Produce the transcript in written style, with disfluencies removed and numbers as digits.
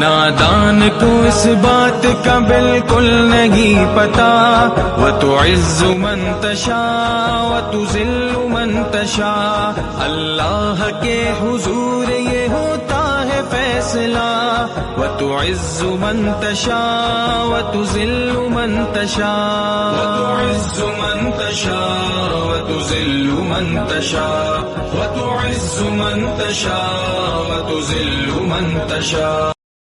नादान को इस बात का बिल्कुल नहीं पता। वतुइज़्ज़ु मन तशा वतुज़िल्लु मन तशा, अल्लाह के हुजूर ये होता है फैसला। वतुइज़्ज़ु मन तशा वतुज़िल्लु मन तशा, वतुइज़्ज़ु मन तशा वतुज़िल्लु मन तशा, वतुइज़्ज़ु मन तशा वतुज़िल्लु मन तशा।